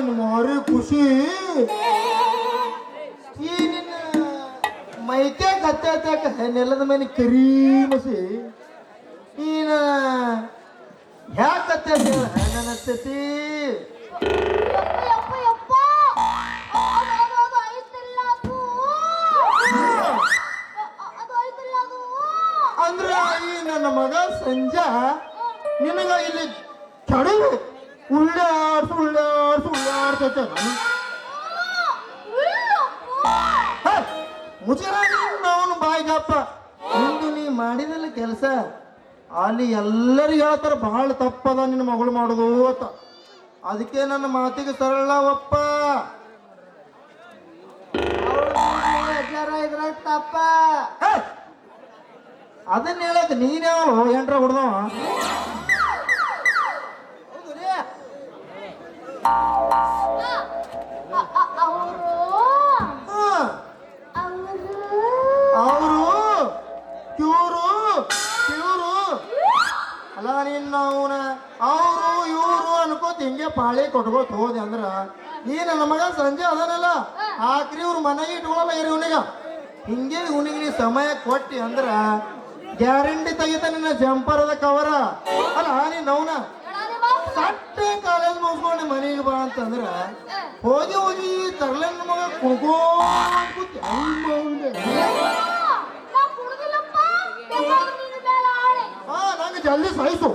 ನಿನ್ನ ಮಾರಿ ಖುಷಿ ಈ ನಿನ್ನ ಮೈಕೆ ಕತ್ತಾಕ ನೆಲದ ಮೇಲೆ ಕರಿ ಮಸಿ ಈನ ಯಾಕೆ ನನ್ನ ಸ್ಥಿತಿ ಅಂದ್ರ ಈ ನನ್ನ ಮಗ ಸಂಜಾ ನಿನಗ ಇಲ್ಲಿ ಚಡವು ಉಳ್ಳಾಡ್ಸೈತೆ ಮುಚ್ಚರ ಅವನು ಬಾಯಿಗಪ್ಪ ಇಂದು ನೀ ಮಾಡಿದಲ್ಲ ಕೆಲಸ ಅಲ್ಲಿ ಎಲ್ಲರಿಗೂ ಹೇಳ್ತಾರ ಬಹಳ ತಪ್ಪದ ನಿನ್ನ ಮಗಳು ಮಾಡೋದು ಅಂತ ಅದಕ್ಕೆ ನನ್ನ ಮಾತಿಗೆ ಸರಳ ಒಪ್ಪ ಇದ್ರಾಗ ತಪ್ಪ ಅದನ್ನ ಹೇಳಕ್ ನೀನ್ ಯಾವಳು ಎಂಟ್ರ ಹೊಡೆದವ ಅವರು ಕಿವರು ಅಲ್ಲ ನಿನ್ನ ಅವನ ಅವರು ಇವರು ಅನ್ಕೋತ ಹಿಂಗೆ ಪಾಳಿ ಕೊಟ್ಕೋತ ಹೋದೆ ಅಂದ್ರ ಈ ನನ್ನ ಮಗ ಸಂಜೆ ಅದನಲ್ಲ ಆಕ್ರಿ ಇವ್ರ ಮನೆಗೆ ಇಟ್ಕೊಳ್ಳಲ್ಲ ಇರಿ ಇವನಿಗ ಹಿಂಗೆ ಇವನಿಗೆ ನೀ ಸಮಯ ಕೊಟ್ಟಿ ಅಂದ್ರ ಗ್ಯಾರಂಟಿ ತೆಗಿತ ನಿನ್ನ ಜಂಪರದ ಕವರ ಅಲ್ಲ ನೀನ್ ಅವನ ಸಟ್ಟೆ ಕಾಲೇಜ್ ಮುಗಿಸ್ಕೊಂಡು ಮನೆಗೆ ಬಾ ಅಂತಂದ್ರ ಹೋಗಿ ತರ್ಲೆ ನನ್ನ ಮಗ ಕುಡ್ಕೋ ನಂಗೆ ಜಲ್ದಿ ಸಾಯಿಸು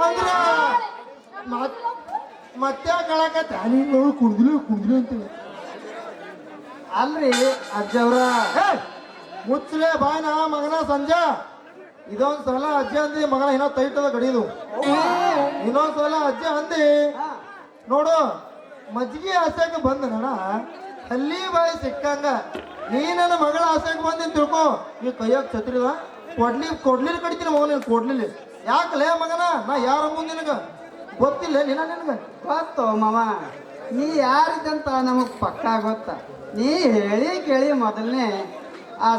ಅಂದ್ರ ಮತ್ತೆ ಕಳಕತ್ತ ನೀನು ಕುಡ್ದಿಲ್ಲ ಅಂತೀವಿ ಅಲ್ರಿ ಅಜ್ಜವ್ರ ಮುಚ್ಚಲೆ ಬಾಯ್ನ ಮಗನ ಸಂಜೆ ಇದೊಂದ್ ಸಲ ಅಜ್ಜ ಅಂದಿ ಮಗನ ಏನೋ ತೈಟದ ಗಡಿದು ಇನ್ನೊಂದ್ ಸಲ ಅಜ್ಜ ಅಂದಿ ನೋಡು ಮಜ್ಜಿಗೆ ಆಸೆಗೆ ಬಂದ ನಡ ಅಲ್ಲಿ ಬಾಯಿ ಸಿಕ್ಕಂಗ ನೀ ನನ್ನ ಮಗಳ ಆಸೆಗೆ ಬಂದಿನ್ ತಿಳ್ಕೊ ನೀ ಕೈಯಾಗ ಛತ್ರಿದ ಕೊಡ್ಲಿಲ್ಲ ಕಡಿತೀನಿ ಮಗನ ಕೊಡ್ಲಿಲ್ಲ ಯಾಕಲೇ ಮಗನ ನಾ ಯಾರ ಮುಂದೆ ನಿನಗ ಗೊತ್ತಿಲ್ಲ ನಿನಗ ಗೊತ್ತು ಮಾವ ನೀ ಯಾರಿದಂತ ನಮಗ್ ಪಕ್ಕಾ ಗೊತ್ತ ನೀ ಹೇಳಿ ಕೇಳಿ ಮೊದಲನೇ ಆ